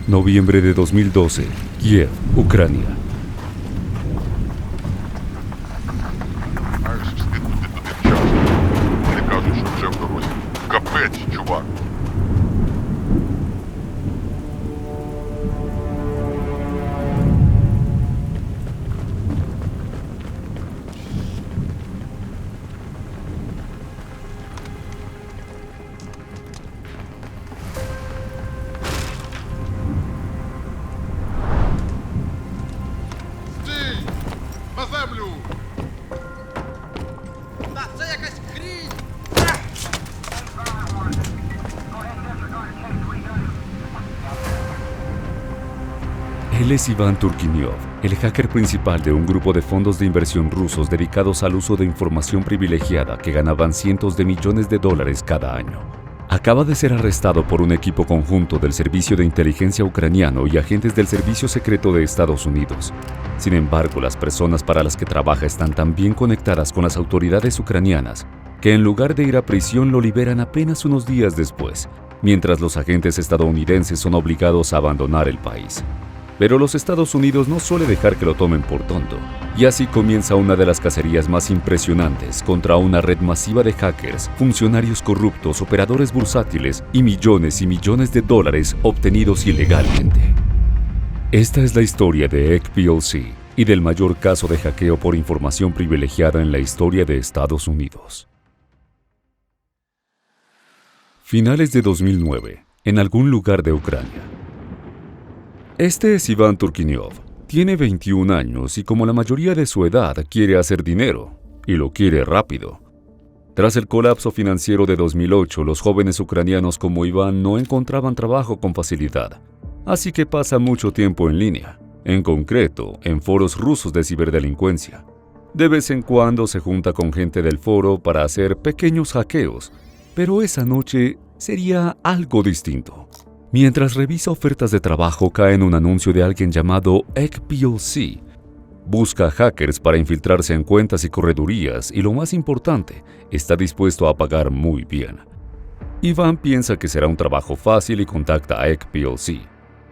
Noviembre de 2012, Kiev, Ucrania. Маєш встигнути туди вчасно. Вони кажуть, що вже в дорозі. Капець, чувак. Стій! На землю! Та це якась хрінь! Él es Iván Turkinyov, el hacker principal de un grupo de fondos de inversión rusos dedicados al uso de información privilegiada que ganaban cientos de millones de dólares cada año. Acaba de ser arrestado por un equipo conjunto del Servicio de Inteligencia ucraniano y agentes del Servicio Secreto de Estados Unidos. Sin embargo, las personas para las que trabaja están tan bien conectadas con las autoridades ucranianas que en lugar de ir a prisión lo liberan apenas unos días después, mientras los agentes estadounidenses son obligados a abandonar el país. Pero los Estados Unidos no suele dejar que lo tomen por tonto, y así comienza una de las cacerías más impresionantes contra una red masiva de hackers, funcionarios corruptos, operadores bursátiles y millones de dólares obtenidos ilegalmente. Esta es la historia de Egg plc y del mayor caso de hackeo por información privilegiada en la historia de Estados Unidos. Finales de 2009, en algún lugar de Ucrania. Este es Iván Turkinyov. Tiene 21 años y como la mayoría de su edad quiere hacer dinero, y lo quiere rápido. Tras el colapso financiero de 2008, los jóvenes ucranianos como Iván no encontraban trabajo con facilidad, así que pasa mucho tiempo en línea, en concreto, en foros rusos de ciberdelincuencia. De vez en cuando se junta con gente del foro para hacer pequeños hackeos, pero esa noche sería algo distinto. Mientras revisa ofertas de trabajo, cae en un anuncio de alguien llamado Egg plc. Busca hackers para infiltrarse en cuentas y corredurías y lo más importante, está dispuesto a pagar muy bien. Iván piensa que será un trabajo fácil y contacta a Egg plc.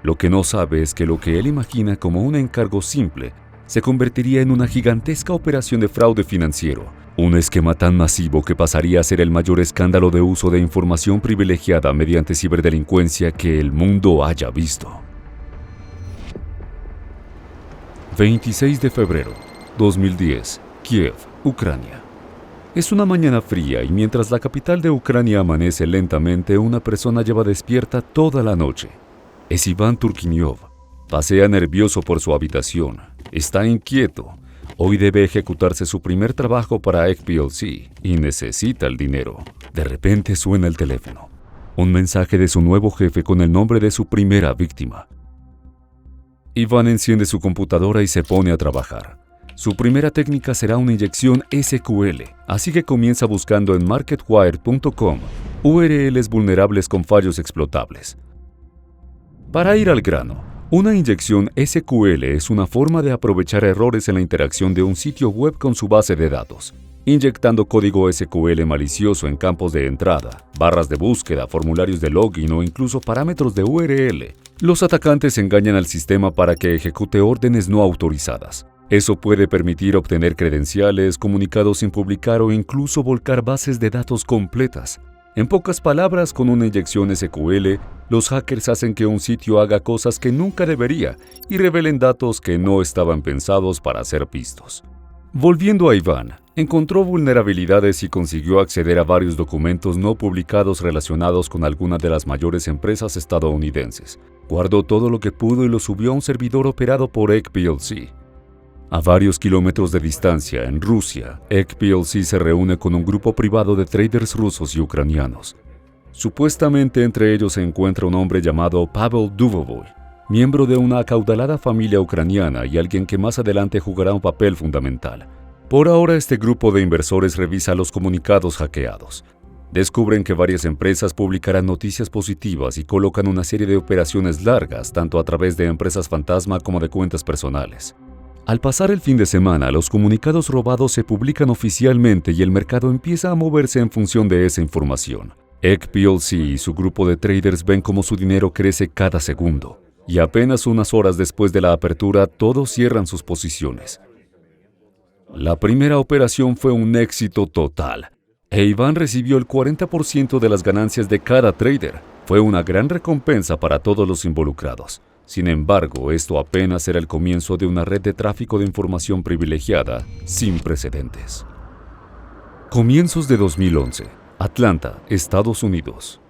Lo que no sabe es que lo que él imagina como un encargo simple se convertiría en una gigantesca operación de fraude financiero, un esquema tan masivo que pasaría a ser el mayor escándalo de uso de información privilegiada mediante ciberdelincuencia que el mundo haya visto. 26 de febrero, 2010, Kiev, Ucrania. Es una mañana fría y mientras la capital de Ucrania amanece lentamente, una persona lleva despierta toda la noche. Es Iván Turkinyov. Pasea nervioso por su habitación. Está inquieto. Hoy debe ejecutarse su primer trabajo para Egg plc y necesita el dinero. De repente suena el teléfono. Un mensaje de su nuevo jefe con el nombre de su primera víctima. Iván enciende su computadora y se pone a trabajar. Su primera técnica será una inyección SQL, así que comienza buscando en marketwire.com URLs vulnerables con fallos explotables. Para ir al grano, una inyección SQL es una forma de aprovechar errores en la interacción de un sitio web con su base de datos, inyectando código SQL malicioso en campos de entrada, barras de búsqueda, formularios de login o incluso parámetros de URL. Los atacantes engañan al sistema para que ejecute órdenes no autorizadas. Eso puede permitir obtener credenciales, comunicados sin publicar o incluso volcar bases de datos completas. En pocas palabras, con una inyección SQL, los hackers hacen que un sitio haga cosas que nunca debería y revelen datos que no estaban pensados para ser vistos. Volviendo a Iván, encontró vulnerabilidades y consiguió acceder a varios documentos no publicados relacionados con alguna de las mayores empresas estadounidenses. Guardó todo lo que pudo y lo subió a un servidor operado por Egg plc. A varios kilómetros de distancia, en Rusia, Egg plc se reúne con un grupo privado de traders rusos y ucranianos. Supuestamente entre ellos se encuentra un hombre llamado Pavel Dubovoy, miembro de una acaudalada familia ucraniana y alguien que más adelante jugará un papel fundamental. Por ahora, este grupo de inversores revisa los comunicados hackeados. Descubren que varias empresas publicarán noticias positivas y colocan una serie de operaciones largas, tanto a través de empresas fantasma como de cuentas personales. Al pasar el fin de semana, los comunicados robados se publican oficialmente y el mercado empieza a moverse en función de esa información. Egg plc y su grupo de traders ven cómo su dinero crece cada segundo. y apenas unas horas después de la apertura todos cierran sus posiciones. La primera operación fue un éxito total, e Iván recibió el 40% de las ganancias de cada trader. Fue una gran recompensa para todos los involucrados. Sin embargo, esto apenas era el comienzo de una red de tráfico de información privilegiada sin precedentes. Comienzos de 2011, Atlanta, Estados Unidos.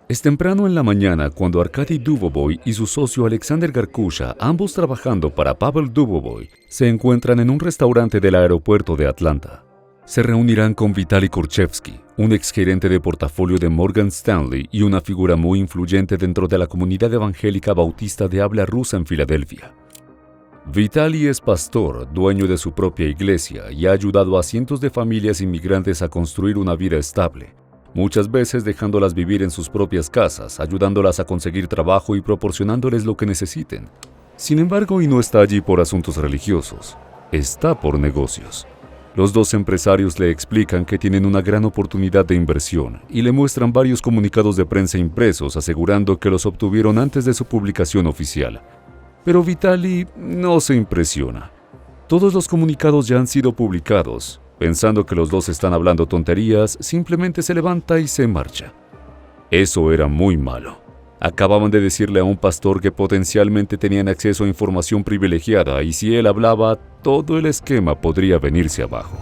Es temprano en la mañana cuando Arkady Dubovoy y su socio Alexander Garkusha, ambos trabajando para Pavel Dubovoy, se encuentran en un restaurante del aeropuerto de Atlanta. Se reunirán con Vitaly Kurchevsky, un exgerente de portafolio de Morgan Stanley y una figura muy influyente dentro de la comunidad evangélica bautista de habla rusa en Filadelfia. Vitaly es pastor, dueño de su propia iglesia y ha ayudado a cientos de familias inmigrantes a construir una vida estable, muchas veces dejándolas vivir en sus propias casas, ayudándolas a conseguir trabajo y proporcionándoles lo que necesiten. Sin embargo, y no está allí por asuntos religiosos, está por negocios. Los dos empresarios le explican que tienen una gran oportunidad de inversión y le muestran varios comunicados de prensa impresos asegurando que los obtuvieron antes de su publicación oficial. Pero Vitaly no se impresiona. Todos los comunicados ya han sido publicados. Pensando que los dos están hablando tonterías, simplemente se levanta y se marcha. Eso era muy malo. Acababan de decirle a un pastor que potencialmente tenían acceso a información privilegiada y si él hablaba, todo el esquema podría venirse abajo.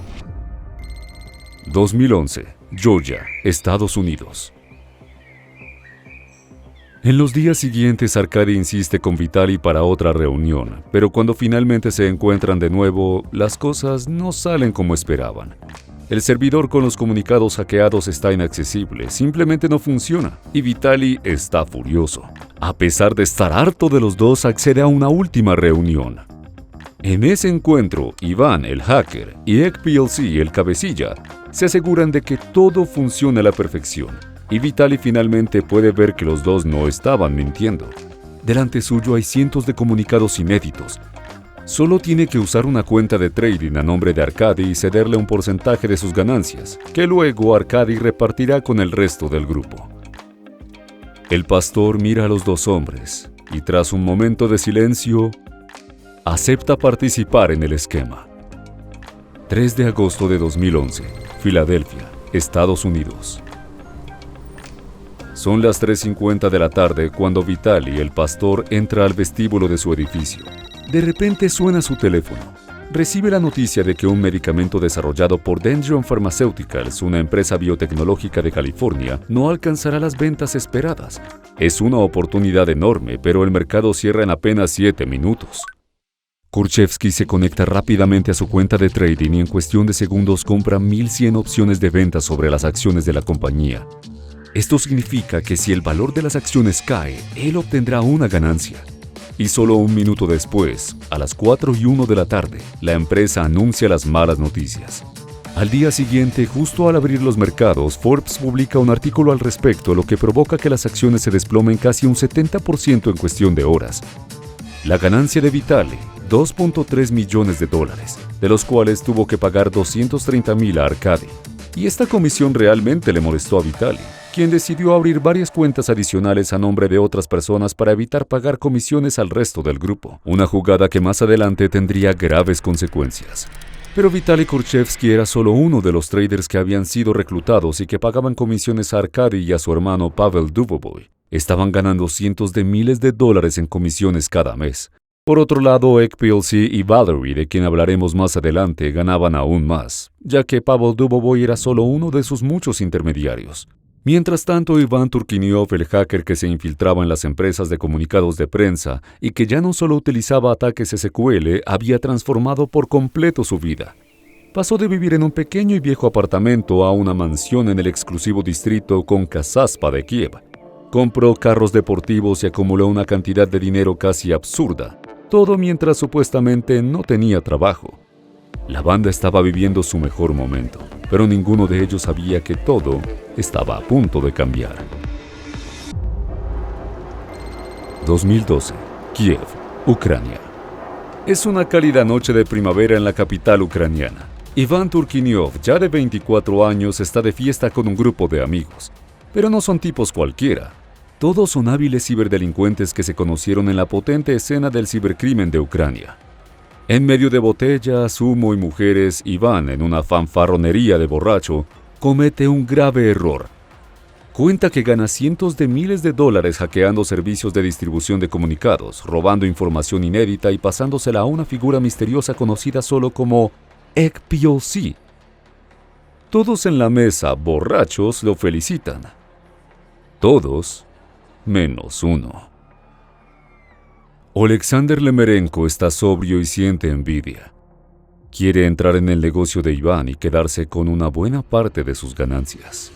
2011, Georgia, Estados Unidos. En los días siguientes, Arkady insiste con Vitaly para otra reunión, pero cuando finalmente se encuentran de nuevo, las cosas no salen como esperaban. El servidor con los comunicados hackeados está inaccesible, simplemente no funciona, y Vitaly está furioso. A pesar de estar harto de los dos, accede a una última reunión. En ese encuentro, Iván, el hacker, y Egg PLC, el cabecilla, se aseguran de que todo funcione a la perfección, y Vitaly finalmente puede ver que los dos no estaban mintiendo. Delante suyo hay cientos de comunicados inéditos. Solo tiene que usar una cuenta de trading a nombre de Arkady y cederle un porcentaje de sus ganancias, que luego Arkady repartirá con el resto del grupo. El pastor mira a los dos hombres y tras un momento de silencio, acepta participar en el esquema. 3 de agosto de 2011, Filadelfia, Estados Unidos. Son las 3:50 de la tarde cuando Vitaly, el pastor, entra al vestíbulo de su edificio. De repente suena su teléfono. Recibe la noticia de que un medicamento desarrollado por Dendron Pharmaceuticals, una empresa biotecnológica de California, no alcanzará las ventas esperadas. Es una oportunidad enorme, pero el mercado cierra en apenas 7 minutos. Kurchevsky se conecta rápidamente a su cuenta de trading y en cuestión de segundos compra 1,100 opciones de venta sobre las acciones de la compañía. Esto significa que si el valor de las acciones cae, él obtendrá una ganancia. Y solo un minuto después, a las 4:01 de la tarde, la empresa anuncia las malas noticias. Al día siguiente, justo al abrir los mercados, Forbes publica un artículo al respecto, lo que provoca que las acciones se desplomen casi un 70% en cuestión de horas. La ganancia de Vitaly, $2.3 millones, de los cuales tuvo que pagar $230,000 a Arkady. Y esta comisión realmente le molestó a Vitaly, quien decidió abrir varias cuentas adicionales a nombre de otras personas para evitar pagar comisiones al resto del grupo, una jugada que más adelante tendría graves consecuencias. Pero Vitaly Kurchevsky era solo uno de los traders que habían sido reclutados y que pagaban comisiones a Arkady y a su hermano Pavel Dubovoy. Estaban ganando cientos de miles de dólares en comisiones cada mes. Por otro lado, Egg PLC y Valerie, de quien hablaremos más adelante, ganaban aún más, ya que Pavel Dubovoy era solo uno de sus muchos intermediarios. Mientras tanto, Iván Turkiniov, el hacker que se infiltraba en las empresas de comunicados de prensa y que ya no solo utilizaba ataques SQL, había transformado por completo su vida. Pasó de vivir en un pequeño y viejo apartamento a una mansión en el exclusivo distrito Konkazaspa de Kiev. Compró carros deportivos y acumuló una cantidad de dinero casi absurda, todo mientras supuestamente no tenía trabajo. La banda estaba viviendo su mejor momento, pero ninguno de ellos sabía que todo estaba a punto de cambiar. 2012, Kiev, Ucrania. Es una cálida noche de primavera en la capital ucraniana. Iván Turkiniov, ya de 24 años, está de fiesta con un grupo de amigos. Pero no son tipos cualquiera. Todos son hábiles ciberdelincuentes que se conocieron en la potente escena del cibercrimen de Ucrania. En medio de botellas, humo y mujeres, Iván, en una fanfarronería de borracho, comete un grave error. Cuenta que gana cientos de miles de dólares hackeando servicios de distribución de comunicados, robando información inédita y pasándosela a una figura misteriosa conocida solo como ECPLC. Todos en la mesa, borrachos, lo felicitan. Todos, menos uno. Alexander Lemerenko está sobrio y siente envidia. Quiere entrar en el negocio de Iván y quedarse con una buena parte de sus ganancias.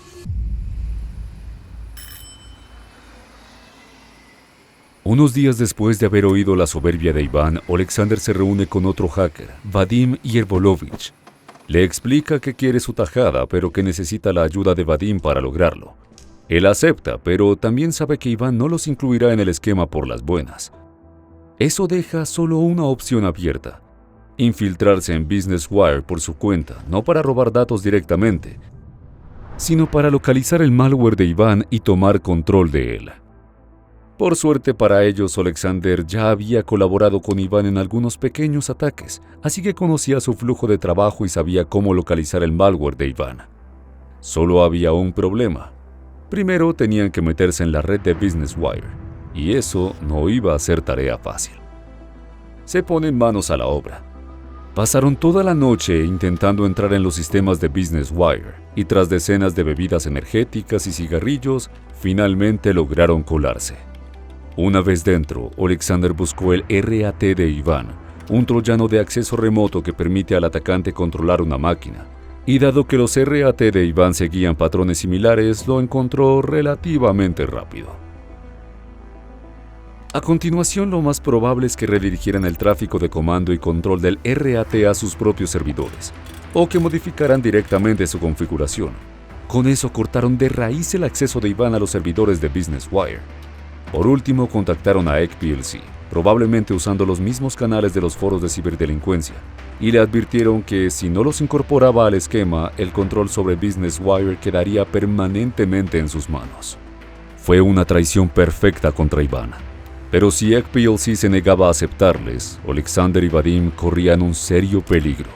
Unos días después de haber oído la soberbia de Iván, Alexander se reúne con otro hacker, Vadim Yerbolovich. Le explica que quiere su tajada, pero que necesita la ayuda de Vadim para lograrlo. Él acepta, pero también sabe que Iván no los incluirá en el esquema por las buenas. Eso deja solo una opción abierta: infiltrarse en Business Wire por su cuenta, no para robar datos directamente, sino para localizar el malware de Iván y tomar control de él. Por suerte para ellos, Alexander ya había colaborado con Iván en algunos pequeños ataques, así que conocía su flujo de trabajo y sabía cómo localizar el malware de Iván. Solo había un problema. Primero tenían que meterse en la red de Business Wire, y eso no iba a ser tarea fácil. Se ponen manos a la obra. Pasaron toda la noche intentando entrar en los sistemas de Business Wire, y tras decenas de bebidas energéticas y cigarrillos, finalmente lograron colarse. Una vez dentro, Alexander buscó el RAT de Iván, un troyano de acceso remoto que permite al atacante controlar una máquina. Y dado que los RAT de Iván seguían patrones similares, lo encontró relativamente rápido. A continuación, lo más probable es que redirigieran el tráfico de comando y control del RAT a sus propios servidores, o que modificaran directamente su configuración. Con eso cortaron de raíz el acceso de Iván a los servidores de Business Wire. Por último, contactaron a ECPLC, probablemente usando los mismos canales de los foros de ciberdelincuencia, y le advirtieron que si no los incorporaba al esquema, el control sobre Business Wire quedaría permanentemente en sus manos. Fue una traición perfecta contra Iván. Pero si ECPLC se negaba a aceptarles, Alexander y Vadim corrían un serio peligro.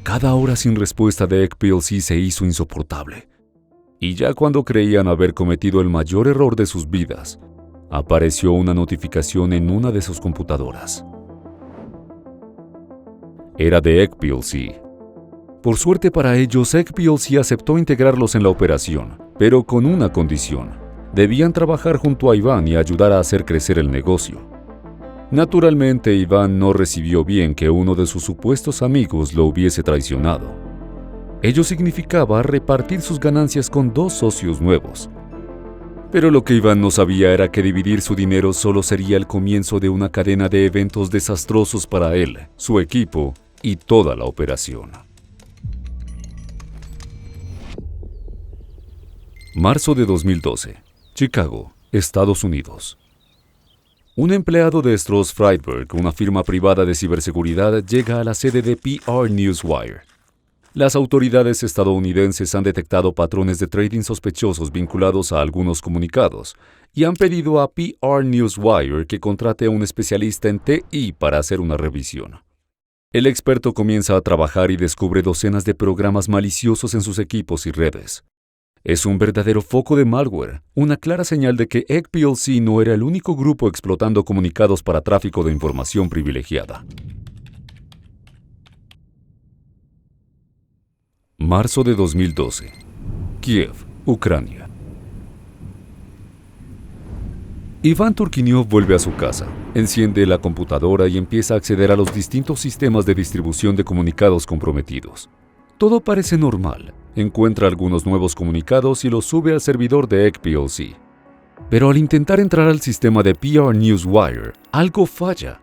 Cada hora sin respuesta de ECPLC se hizo insoportable. Y ya cuando creían haber cometido el mayor error de sus vidas, apareció una notificación en una de sus computadoras. Era de ECPLC. Por suerte para ellos, ECPLC aceptó integrarlos en la operación, pero con una condición: debían trabajar junto a Iván y ayudar a hacer crecer el negocio. Naturalmente, Iván no recibió bien que uno de sus supuestos amigos lo hubiese traicionado. Ello significaba repartir sus ganancias con dos socios nuevos. Pero lo que Iván no sabía era que dividir su dinero solo sería el comienzo de una cadena de eventos desastrosos para él, su equipo y toda la operación. Marzo de 2012. Chicago, Estados Unidos. Un empleado de Stross Friedberg, una firma privada de ciberseguridad, llega a la sede de PR Newswire. Las autoridades estadounidenses han detectado patrones de trading sospechosos vinculados a algunos comunicados y han pedido a PR Newswire que contrate a un especialista en TI para hacer una revisión. El experto comienza a trabajar y descubre docenas de programas maliciosos en sus equipos y redes. Es un verdadero foco de malware, una clara señal de que ECPLC no era el único grupo explotando comunicados para tráfico de información privilegiada. Marzo de 2012. Kiev, Ucrania. Iván Turkinyov vuelve a su casa, enciende la computadora y empieza a acceder a los distintos sistemas de distribución de comunicados comprometidos. Todo parece normal. Encuentra algunos nuevos comunicados y los sube al servidor de ECPLC. Pero al intentar entrar al sistema de PR Newswire, algo falla.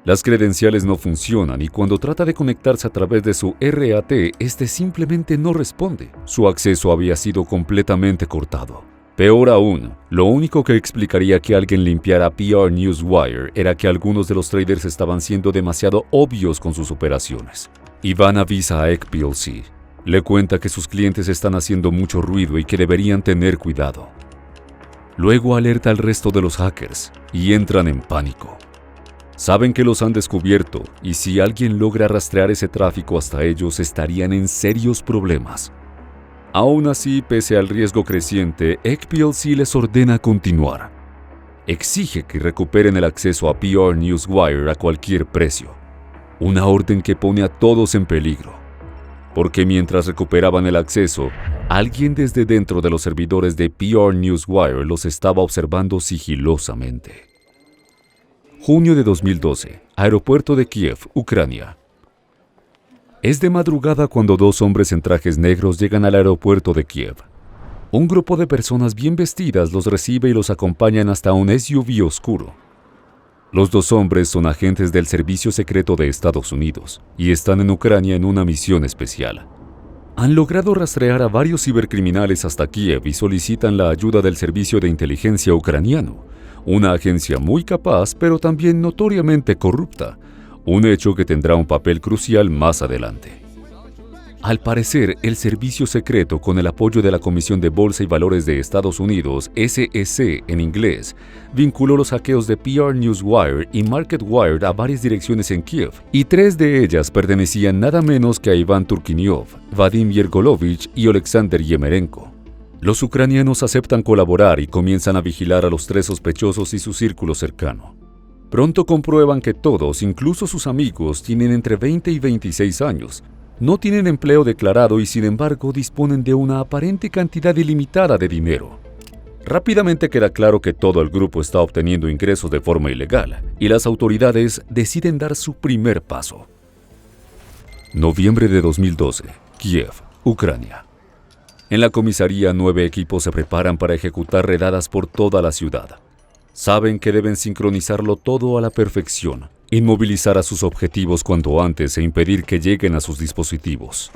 Las credenciales no funcionan y cuando trata de conectarse a través de su RAT, este simplemente no responde. Su acceso había sido completamente cortado. Peor aún, lo único que explicaría que alguien limpiara PR Newswire era que algunos de los traders estaban siendo demasiado obvios con sus operaciones. Iván avisa a ECPLC. Le cuenta que sus clientes están haciendo mucho ruido y que deberían tener cuidado. Luego alerta al resto de los hackers y entran en pánico. Saben que los han descubierto y si alguien logra rastrear ese tráfico hasta ellos estarían en serios problemas. Aún así, pese al riesgo creciente, Egg plc les ordena continuar. Exige que recuperen el acceso a PR Newswire a cualquier precio. Una orden que pone a todos en peligro. Porque mientras recuperaban el acceso, alguien desde dentro de los servidores de PR Newswire los estaba observando sigilosamente. Junio de 2012, aeropuerto de Kiev, Ucrania. Es de madrugada cuando dos hombres en trajes negros llegan al aeropuerto de Kiev. Un grupo de personas bien vestidas los recibe y los acompañan hasta un SUV oscuro. Los dos hombres son agentes del Servicio Secreto de Estados Unidos y están en Ucrania en una misión especial. Han logrado rastrear a varios cibercriminales hasta Kiev y solicitan la ayuda del Servicio de Inteligencia ucraniano, una agencia muy capaz pero también notoriamente corrupta, un hecho que tendrá un papel crucial más adelante. Al parecer, el servicio secreto, con el apoyo de la Comisión de Bolsa y Valores de Estados Unidos, SEC en inglés, vinculó los hackeos de PR Newswire y MarketWire a varias direcciones en Kiev, y 3 de ellas pertenecían nada menos que a Iván Turkiniov, Vadim Yergolovich y Oleksandr Yemerenko. Los ucranianos aceptan colaborar y comienzan a vigilar a los 3 sospechosos y su círculo cercano. Pronto comprueban que todos, incluso sus amigos, tienen entre 20 y 26 años, no tienen empleo declarado y sin embargo disponen de una aparente cantidad ilimitada de dinero. Rápidamente queda claro que todo el grupo está obteniendo ingresos de forma ilegal y las autoridades deciden dar su primer paso. Noviembre de 2012, Kiev, Ucrania. En la comisaría 9 equipos se preparan para ejecutar redadas por toda la ciudad. Saben que deben sincronizarlo todo a la perfección, inmovilizar a sus objetivos cuanto antes e impedir que lleguen a sus dispositivos.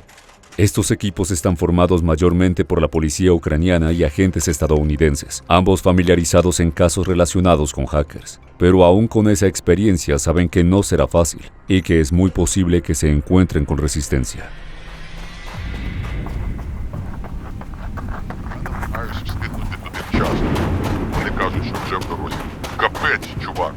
Estos equipos están formados mayormente por la policía ucraniana y agentes estadounidenses, ambos familiarizados en casos relacionados con hackers. Pero aún con esa experiencia saben que no será fácil y que es muy posible que se encuentren con resistencia. Намагаюся встигнути туди вчасно. Вони кажуть, що вже в дорозі. Капець, чувак.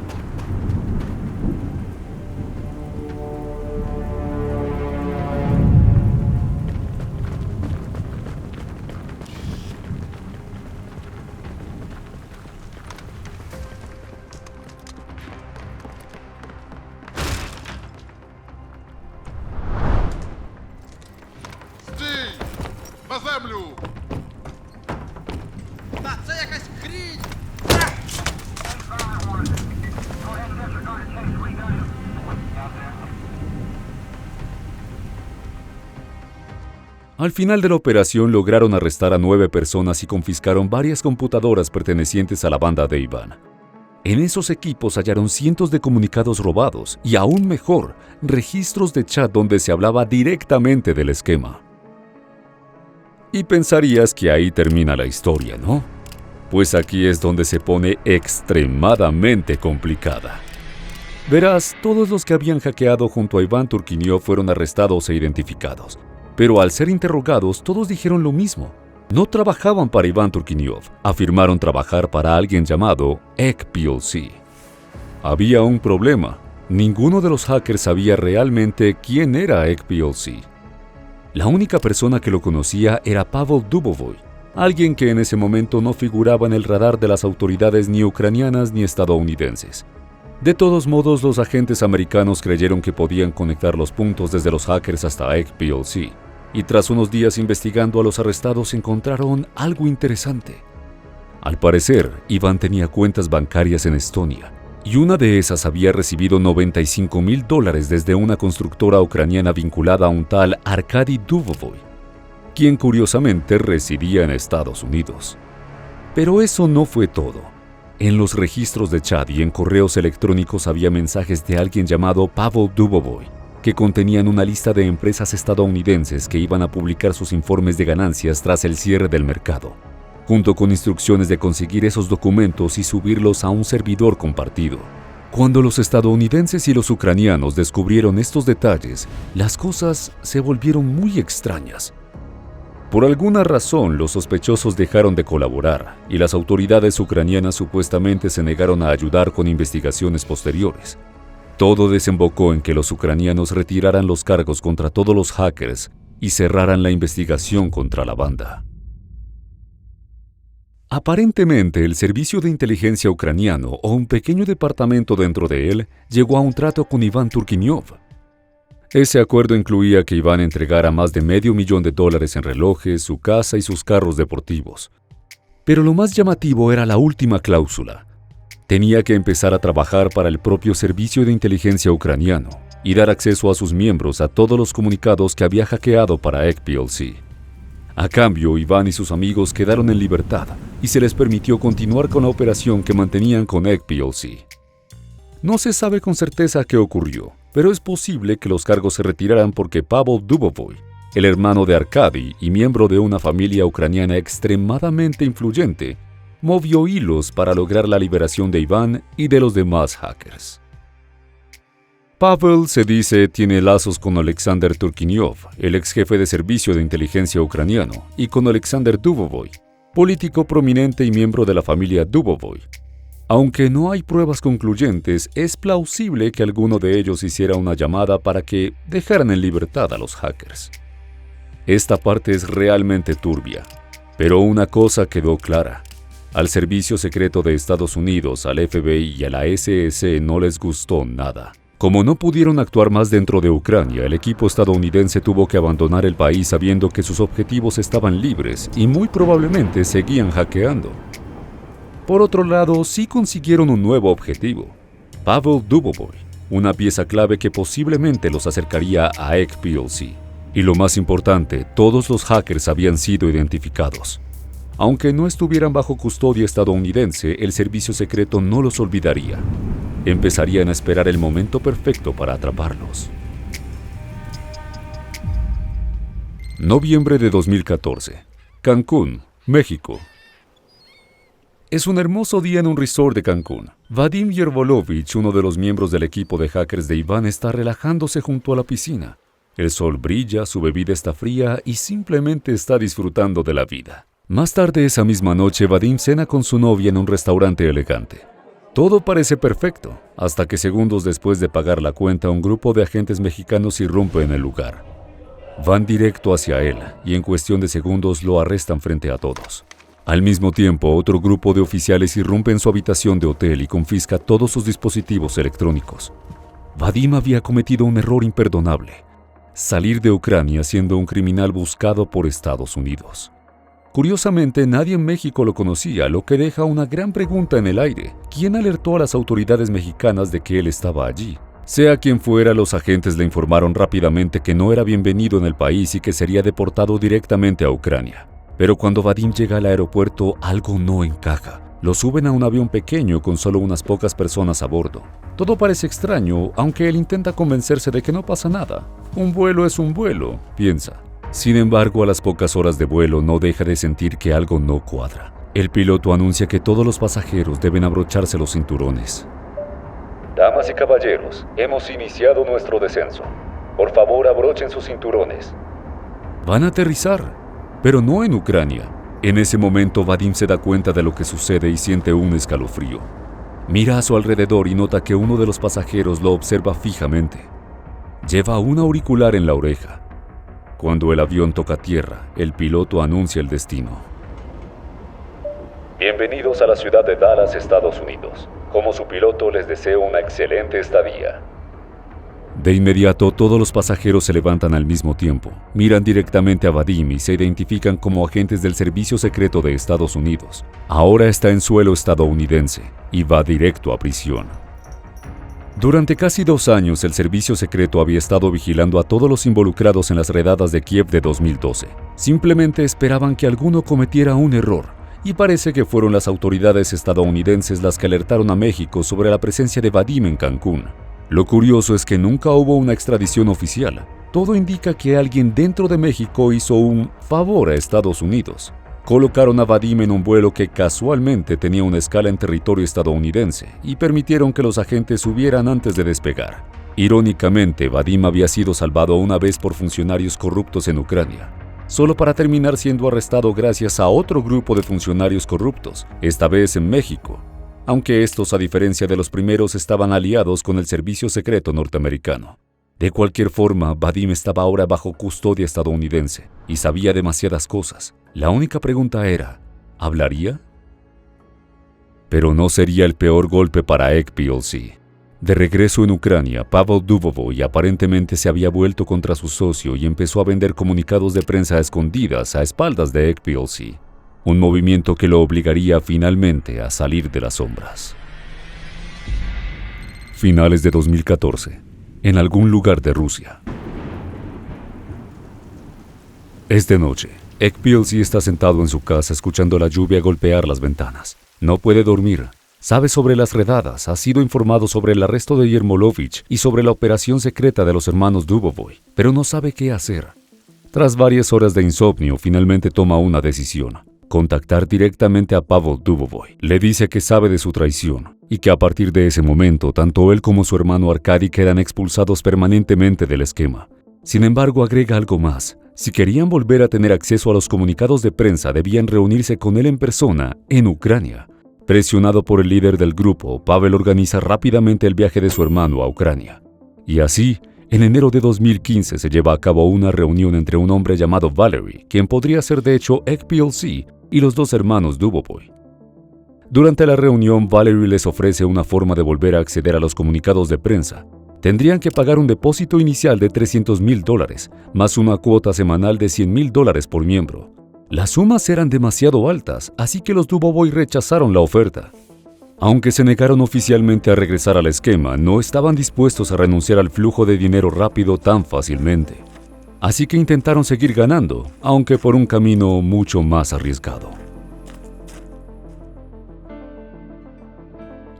Стій! На землю! Та це якась хрінь! Al final de la operación lograron arrestar a 9 personas y confiscaron varias computadoras pertenecientes a la banda de Iván. En esos equipos hallaron cientos de comunicados robados y, aún mejor, registros de chat donde se hablaba directamente del esquema. Y pensarías que ahí termina la historia, ¿no? Pues aquí es donde se pone extremadamente complicada. Verás, todos los que habían hackeado junto a Iván Turkiniov fueron arrestados e identificados. Pero al ser interrogados, todos dijeron lo mismo. No trabajaban para Iván Turkiniov, afirmaron trabajar para alguien llamado Egg plc. Había un problema. Ninguno de los hackers sabía realmente quién era Egg plc. La única persona que lo conocía era Pavel Dubovoy, alguien que en ese momento no figuraba en el radar de las autoridades ni ucranianas ni estadounidenses. De todos modos, los agentes americanos creyeron que podían conectar los puntos desde los hackers hasta Egg plc. Y tras unos días investigando a los arrestados encontraron algo interesante. Al parecer, Iván tenía cuentas bancarias en Estonia, y una de esas había recibido $95,000 desde una constructora ucraniana vinculada a un tal Arkady Dubovoy, quien curiosamente residía en Estados Unidos. Pero eso no fue todo. En los registros de chat y en correos electrónicos había mensajes de alguien llamado Pavel Dubovoy, que contenían una lista de empresas estadounidenses que iban a publicar sus informes de ganancias tras el cierre del mercado, junto con instrucciones de conseguir esos documentos y subirlos a un servidor compartido. Cuando los estadounidenses y los ucranianos descubrieron estos detalles, las cosas se volvieron muy extrañas. Por alguna razón, los sospechosos dejaron de colaborar y las autoridades ucranianas supuestamente se negaron a ayudar con investigaciones posteriores. Todo desembocó en que los ucranianos retiraran los cargos contra todos los hackers y cerraran la investigación contra la banda. Aparentemente, el servicio de inteligencia ucraniano o un pequeño departamento dentro de él llegó a un trato con Iván Turkiniov. Ese acuerdo incluía que Iván entregara más de $500,000 en relojes, su casa y sus carros deportivos. Pero lo más llamativo era la última cláusula. Tenía que empezar a trabajar para el propio servicio de inteligencia ucraniano y dar acceso a sus miembros a todos los comunicados que había hackeado para Egg plc. A cambio, Iván y sus amigos quedaron en libertad y se les permitió continuar con la operación que mantenían con Egg plc. No se sabe con certeza qué ocurrió, pero es posible que los cargos se retiraran porque Pavel Dubovoy, el hermano de Arkady y miembro de una familia ucraniana extremadamente influyente, movió hilos para lograr la liberación de Iván y de los demás hackers. Pavel, se dice, tiene lazos con Alexander Turkiniov, el ex jefe de servicio de inteligencia ucraniano, y con Alexander Dubovoy, político prominente y miembro de la familia Dubovoy. Aunque no hay pruebas concluyentes, es plausible que alguno de ellos hiciera una llamada para que dejaran en libertad a los hackers. Esta parte es realmente turbia, pero una cosa quedó clara. Al Servicio Secreto de Estados Unidos, al FBI y a la SS no les gustó nada. Como no pudieron actuar más dentro de Ucrania, el equipo estadounidense tuvo que abandonar el país sabiendo que sus objetivos estaban libres y muy probablemente seguían hackeando. Por otro lado, sí consiguieron un nuevo objetivo: Pavel Dubovoy, una pieza clave que posiblemente los acercaría a Egg plc. Y lo más importante, todos los hackers habían sido identificados. Aunque no estuvieran bajo custodia estadounidense, el servicio secreto no los olvidaría. Empezarían a esperar el momento perfecto para atraparlos. Noviembre de 2014. Cancún, México. Es un hermoso día en un resort de Cancún. Vadim Yervolovich, uno de los miembros del equipo de hackers de Iván, está relajándose junto a la piscina. El sol brilla, su bebida está fría y simplemente está disfrutando de la vida. Más tarde esa misma noche, Vadim cena con su novia en un restaurante elegante. Todo parece perfecto, hasta que segundos después de pagar la cuenta, un grupo de agentes mexicanos irrumpe en el lugar. Van directo hacia él y en cuestión de segundos lo arrestan frente a todos. Al mismo tiempo, otro grupo de oficiales irrumpe en su habitación de hotel y confisca todos sus dispositivos electrónicos. Vadim había cometido un error imperdonable: salir de Ucrania siendo un criminal buscado por Estados Unidos. Curiosamente, nadie en México lo conocía, lo que deja una gran pregunta en el aire: ¿quién alertó a las autoridades mexicanas de que él estaba allí? Sea quien fuera, los agentes le informaron rápidamente que no era bienvenido en el país y que sería deportado directamente a Ucrania. Pero cuando Vadim llega al aeropuerto, algo no encaja. Lo suben a un avión pequeño con solo unas pocas personas a bordo. Todo parece extraño, aunque él intenta convencerse de que no pasa nada. Un vuelo es un vuelo, piensa. Sin embargo, a las pocas horas de vuelo no deja de sentir que algo no cuadra. El piloto anuncia que todos los pasajeros deben abrocharse los cinturones. Damas y caballeros, hemos iniciado nuestro descenso. Por favor, abrochen sus cinturones. Van a aterrizar, pero no en Ucrania. En ese momento, Vadim se da cuenta de lo que sucede y siente un escalofrío. Mira a su alrededor y nota que uno de los pasajeros lo observa fijamente. Lleva un auricular en la oreja. Cuando el avión toca tierra, el piloto anuncia el destino. Bienvenidos a la ciudad de Dallas, Estados Unidos. Como su piloto, les deseo una excelente estadía. De inmediato, todos los pasajeros se levantan al mismo tiempo, miran directamente a Vadim y se identifican como agentes del Servicio Secreto de Estados Unidos. Ahora está en suelo estadounidense y va directo a prisión. Durante casi 2 años, el Servicio Secreto había estado vigilando a todos los involucrados en las redadas de Kiev de 2012. Simplemente esperaban que alguno cometiera un error, y parece que fueron las autoridades estadounidenses las que alertaron a México sobre la presencia de Vadim en Cancún. Lo curioso es que nunca hubo una extradición oficial. Todo indica que alguien dentro de México hizo un favor a Estados Unidos. Colocaron a Vadim en un vuelo que casualmente tenía una escala en territorio estadounidense y permitieron que los agentes subieran antes de despegar. Irónicamente, Vadim había sido salvado una vez por funcionarios corruptos en Ucrania. solo para terminar siendo arrestado gracias a otro grupo de funcionarios corruptos, esta vez en México, aunque estos, a diferencia de los primeros, estaban aliados con el servicio secreto norteamericano. De cualquier forma, Vadim estaba ahora bajo custodia estadounidense y sabía demasiadas cosas. La única pregunta era, ¿hablaría? Pero no sería el peor golpe para Ek plc. De regreso en Ucrania, Pavel Dubovoy aparentemente se había vuelto contra su socio y empezó a vender comunicados de prensa escondidas a espaldas de Ek plc, un movimiento que lo obligaría finalmente a salir de las sombras. Finales de 2014, en algún lugar de Rusia. Es de noche. Ek plc está sentado en su casa escuchando la lluvia golpear las ventanas. No puede dormir. Sabe sobre las redadas, ha sido informado sobre el arresto de Yermolovich y sobre la operación secreta de los hermanos Dubovoy, pero no sabe qué hacer. Tras varias horas de insomnio, finalmente toma una decisión: contactar directamente a Pavel Dubovoy. Le dice que sabe de su traición y que a partir de ese momento, tanto él como su hermano Arkady quedan expulsados permanentemente del esquema. Sin embargo, agrega algo más. Si querían volver a tener acceso a los comunicados de prensa, debían reunirse con él en persona, en Ucrania. Presionado por el líder del grupo, Pavel organiza rápidamente el viaje de su hermano a Ucrania. Y así, en enero de 2015 se lleva a cabo una reunión entre un hombre llamado Valery, quien podría ser de hecho Ek plc, y los dos hermanos Dubovoy. Durante la reunión, Valery les ofrece una forma de volver a acceder a los comunicados de prensa. Tendrían que pagar un depósito inicial de $300,000, más una cuota semanal de $100,000 por miembro. Las sumas eran demasiado altas, así que los Dubovoy rechazaron la oferta. Aunque se negaron oficialmente a regresar al esquema, no estaban dispuestos a renunciar al flujo de dinero rápido tan fácilmente. Así que intentaron seguir ganando, aunque por un camino mucho más arriesgado.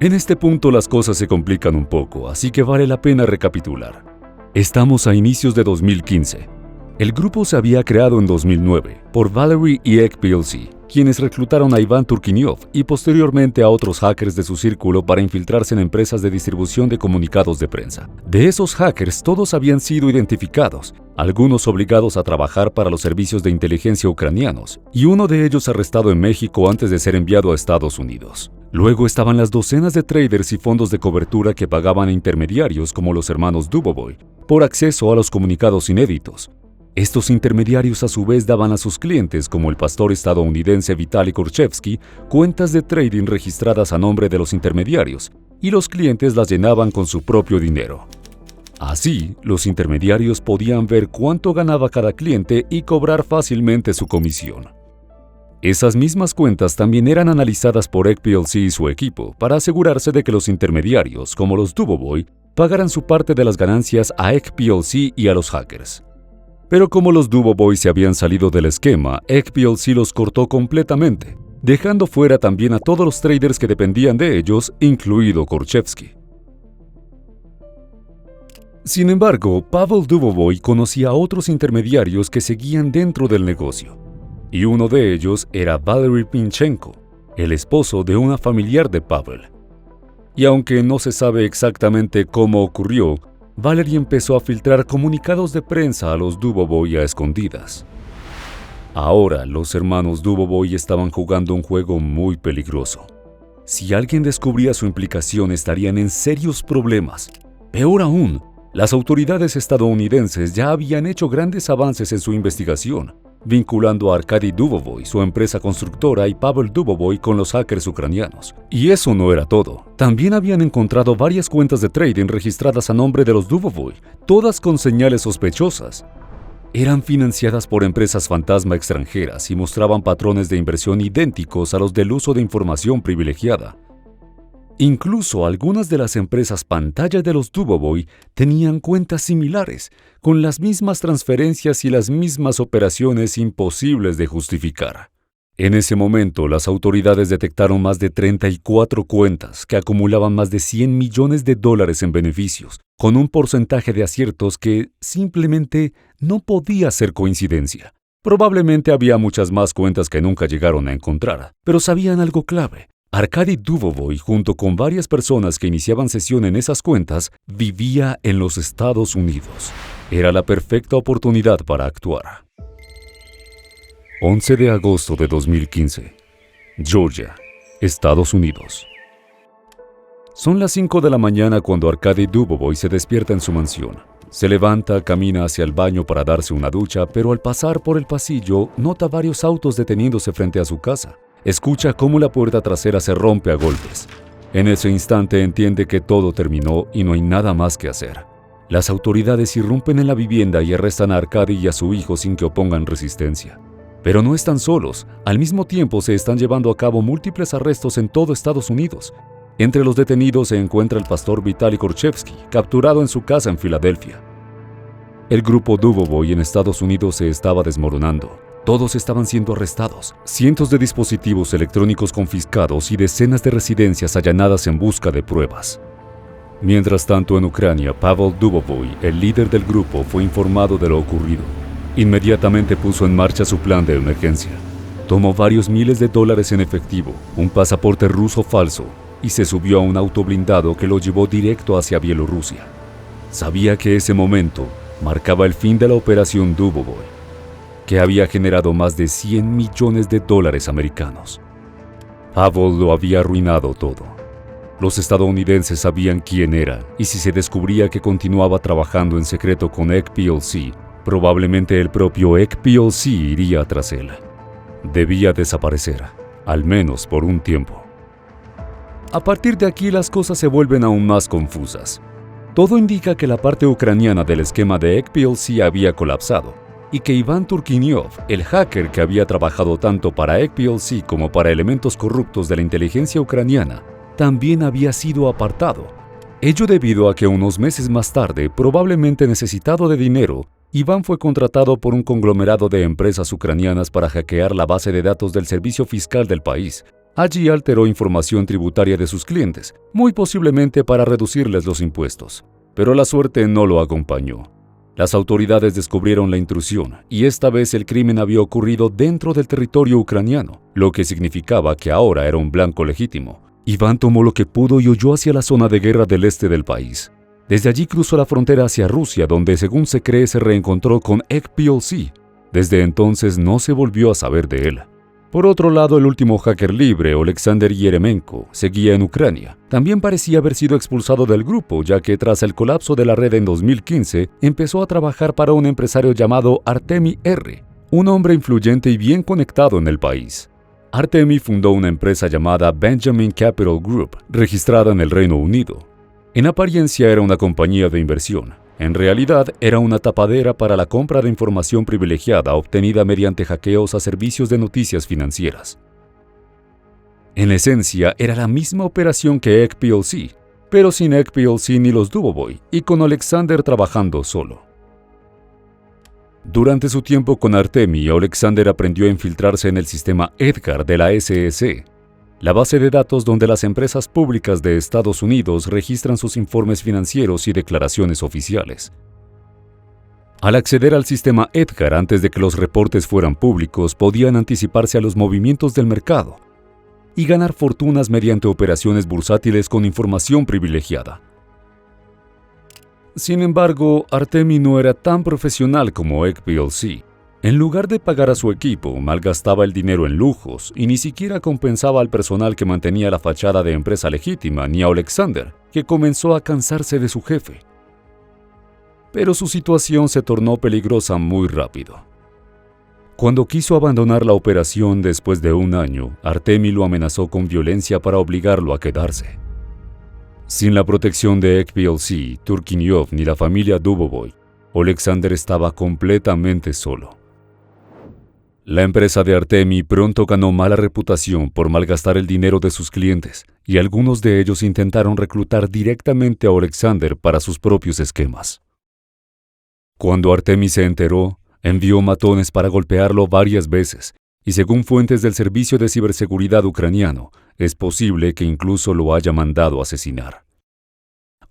En este punto las cosas se complican un poco, así que vale la pena recapitular. Estamos a inicios de 2015. El grupo se había creado en 2009 por Valery y Ek plc, quienes reclutaron a Iván Turkiniov y posteriormente a otros hackers de su círculo para infiltrarse en empresas de distribución de comunicados de prensa. De esos hackers, todos habían sido identificados, algunos obligados a trabajar para los servicios de inteligencia ucranianos, y uno de ellos arrestado en México antes de ser enviado a Estados Unidos. Luego estaban las docenas de traders y fondos de cobertura que pagaban a intermediarios como los hermanos Dubovoy por acceso a los comunicados inéditos. Estos intermediarios a su vez daban a sus clientes, como el pastor estadounidense Vitaly Korchevsky, cuentas de trading registradas a nombre de los intermediarios, y los clientes las llenaban con su propio dinero. Así, los intermediarios podían ver cuánto ganaba cada cliente y cobrar fácilmente su comisión. Esas mismas cuentas también eran analizadas por Ek plc y su equipo para asegurarse de que los intermediarios, como los Dubovoy, pagaran su parte de las ganancias a Ek plc y a los hackers. Pero como los Dubovoy se habían salido del esquema, Ek plc los cortó completamente, dejando fuera también a todos los traders que dependían de ellos, incluido Korchevsky. Sin embargo, Pavel Dubovoy conocía a otros intermediarios que seguían dentro del negocio, y uno de ellos era Valery Pinchenko, el esposo de una familiar de Pavel. Y aunque no se sabe exactamente cómo ocurrió, Valery empezó a filtrar comunicados de prensa a los Dubovoy a escondidas. Ahora, los hermanos Dubovoy estaban jugando un juego muy peligroso. Si alguien descubría su implicación, estarían en serios problemas. Peor aún, las autoridades estadounidenses ya habían hecho grandes avances en su investigación, vinculando a Arkady Dubovoy, su empresa constructora, y Pavel Dubovoy con los hackers ucranianos. Y eso no era todo. También habían encontrado varias cuentas de trading registradas a nombre de los Dubovoy, todas con señales sospechosas. Eran financiadas por empresas fantasma extranjeras y mostraban patrones de inversión idénticos a los del uso de información privilegiada. Incluso algunas de las empresas pantalla de los Dubovoy tenían cuentas similares, con las mismas transferencias y las mismas operaciones imposibles de justificar. En ese momento, las autoridades detectaron más de 34 cuentas que acumulaban más de $100 millones en beneficios, con un porcentaje de aciertos que simplemente no podía ser coincidencia. Probablemente había muchas más cuentas que nunca llegaron a encontrar, pero sabían algo clave. Arkady Dubovoy, junto con varias personas que iniciaban sesión en esas cuentas, vivía en los Estados Unidos. Era la perfecta oportunidad para actuar. 11 de agosto de 2015. Georgia, Estados Unidos. Son las 5 de la mañana cuando Arkady Dubovoy se despierta en su mansión. Se levanta, camina hacia el baño para darse una ducha, pero al pasar por el pasillo nota varios autos deteniéndose frente a su casa. Escucha cómo la puerta trasera se rompe a golpes. En ese instante entiende que todo terminó y no hay nada más que hacer. Las autoridades irrumpen en la vivienda y arrestan a Arkady y a su hijo sin que opongan resistencia. Pero no están solos. Al mismo tiempo se están llevando a cabo múltiples arrestos en todo Estados Unidos. Entre los detenidos se encuentra el pastor Vitaly Korchevsky, capturado en su casa en Filadelfia. El grupo Dubovoy en Estados Unidos se estaba desmoronando. Todos estaban siendo arrestados, cientos de dispositivos electrónicos confiscados y decenas de residencias allanadas en busca de pruebas. Mientras tanto, en Ucrania, Pavel Dubovoy, el líder del grupo, fue informado de lo ocurrido. Inmediatamente puso en marcha su plan de emergencia. Tomó varios miles de dólares en efectivo, un pasaporte ruso falso, y se subió a un auto blindado que lo llevó directo hacia Bielorrusia. Sabía que ese momento marcaba el fin de la operación Dubovoy, que había generado más de 100 millones de dólares americanos. Pavel lo había arruinado todo. Los estadounidenses sabían quién era, y si se descubría que continuaba trabajando en secreto con Ek plc, probablemente el propio Ek plc iría tras él. Debía desaparecer, al menos por un tiempo. A partir de aquí las cosas se vuelven aún más confusas. Todo indica que la parte ucraniana del esquema de Ek plc había colapsado y que Iván Turkiniov, el hacker que había trabajado tanto para Ek plc como para elementos corruptos de la inteligencia ucraniana, también había sido apartado. Ello debido a que unos meses más tarde, probablemente necesitado de dinero, Iván fue contratado por un conglomerado de empresas ucranianas para hackear la base de datos del servicio fiscal del país. Allí alteró información tributaria de sus clientes, muy posiblemente para reducirles los impuestos. Pero la suerte no lo acompañó. Las autoridades descubrieron la intrusión y esta vez el crimen había ocurrido dentro del territorio ucraniano, lo que significaba que ahora era un blanco legítimo. Iván tomó lo que pudo y huyó hacia la zona de guerra del este del país. Desde allí cruzó la frontera hacia Rusia, donde según se cree se reencontró con Ek plc. Desde entonces no se volvió a saber de él. Por otro lado, el último hacker libre, Oleksandr Yeremenko, seguía en Ucrania. También parecía haber sido expulsado del grupo, ya que tras el colapso de la red en 2015, empezó a trabajar para un empresario llamado Artemi R., un hombre influyente y bien conectado en el país. Artemi fundó una empresa llamada Benjamin Capital Group, registrada en el Reino Unido. En apariencia era una compañía de inversión. En realidad, era una tapadera para la compra de información privilegiada obtenida mediante hackeos a servicios de noticias financieras. En esencia, era la misma operación que Ek plc, pero sin Ek plc ni los Dubovoy, y con Oleksandr trabajando solo. Durante su tiempo con Artemi, Oleksandr aprendió a infiltrarse en el sistema EDGAR de la SEC, la base de datos donde las empresas públicas de Estados Unidos registran sus informes financieros y declaraciones oficiales. Al acceder al sistema EDGAR antes de que los reportes fueran públicos, podían anticiparse a los movimientos del mercado y ganar fortunas mediante operaciones bursátiles con información privilegiada. Sin embargo, Artemi no era tan profesional como Ek plc. En lugar de pagar a su equipo, malgastaba el dinero en lujos y ni siquiera compensaba al personal que mantenía la fachada de empresa legítima ni a Oleksandr, que comenzó a cansarse de su jefe. Pero su situación se tornó peligrosa muy rápido. Cuando quiso abandonar la operación después de un año, Artemi lo amenazó con violencia para obligarlo a quedarse. Sin la protección de Ek plc, Turkiniov ni la familia Dubovoy, Oleksandr estaba completamente solo. La empresa de Artemi pronto ganó mala reputación por malgastar el dinero de sus clientes, y algunos de ellos intentaron reclutar directamente a Oleksandr para sus propios esquemas. Cuando Artemi se enteró, envió matones para golpearlo varias veces, y según fuentes del Servicio de Ciberseguridad ucraniano, es posible que incluso lo haya mandado asesinar.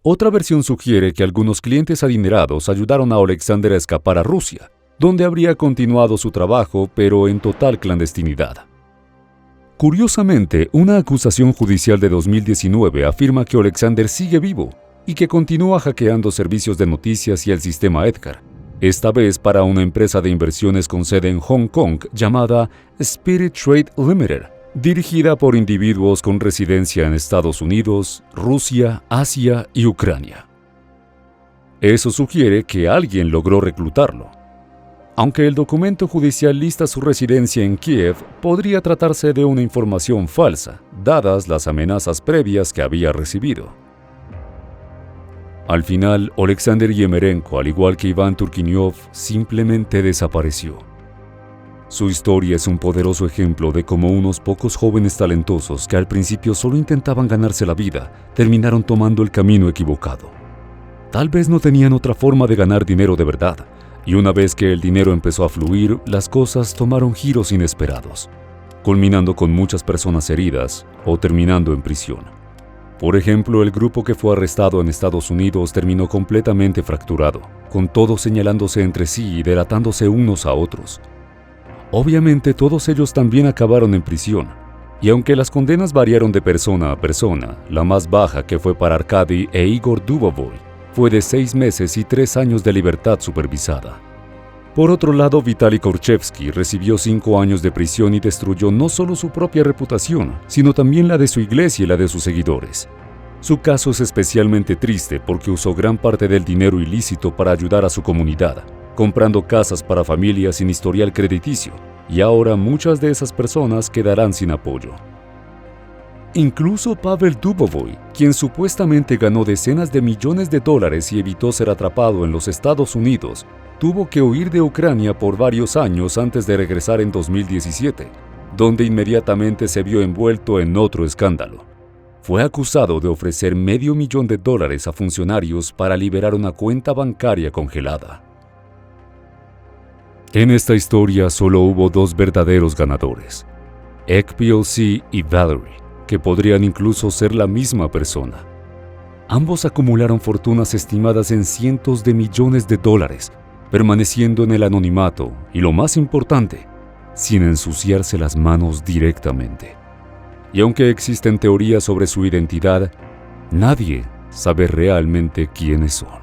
Otra versión sugiere que algunos clientes adinerados ayudaron a Oleksandr a escapar a Rusia, donde habría continuado su trabajo, pero en total clandestinidad. Curiosamente, una acusación judicial de 2019 afirma que Oleksandr sigue vivo y que continúa hackeando servicios de noticias y el sistema EDGAR, esta vez para una empresa de inversiones con sede en Hong Kong llamada Spirit Trade Limited, dirigida por individuos con residencia en Estados Unidos, Rusia, Asia y Ucrania. Eso sugiere que alguien logró reclutarlo. Aunque el documento judicial lista su residencia en Kiev, podría tratarse de una información falsa, dadas las amenazas previas que había recibido. Al final, Oleksandr Yemerenko, al igual que Iván Turkiniov, simplemente desapareció. Su historia es un poderoso ejemplo de cómo unos pocos jóvenes talentosos que al principio solo intentaban ganarse la vida, terminaron tomando el camino equivocado. Tal vez no tenían otra forma de ganar dinero de verdad, y una vez que el dinero empezó a fluir, las cosas tomaron giros inesperados, culminando con muchas personas heridas o terminando en prisión. Por ejemplo, el grupo que fue arrestado en Estados Unidos terminó completamente fracturado, con todos señalándose entre sí y delatándose unos a otros. Obviamente todos ellos también acabaron en prisión, y aunque las condenas variaron de persona a persona, la más baja, que fue para Arkady e Igor Dubovoy, fue de 6 meses y 3 años de libertad supervisada. Por otro lado, Vitaly Korchevsky recibió 5 años de prisión y destruyó no solo su propia reputación, sino también la de su iglesia y la de sus seguidores. Su caso es especialmente triste porque usó gran parte del dinero ilícito para ayudar a su comunidad, comprando casas para familias sin historial crediticio, y ahora muchas de esas personas quedarán sin apoyo. Incluso Pavel Dubovoy, quien supuestamente ganó decenas de millones de dólares y evitó ser atrapado en los Estados Unidos, tuvo que huir de Ucrania por varios años antes de regresar en 2017, donde inmediatamente se vio envuelto en otro escándalo. Fue acusado de ofrecer $500,000 a funcionarios para liberar una cuenta bancaria congelada. En esta historia solo hubo 2 verdaderos ganadores, Egg plc y Valerie, que podrían incluso ser la misma persona. Ambos acumularon fortunas estimadas en cientos de millones de dólares, permaneciendo en el anonimato y, lo más importante, sin ensuciarse las manos directamente. Y aunque existen teorías sobre su identidad, nadie sabe realmente quiénes son.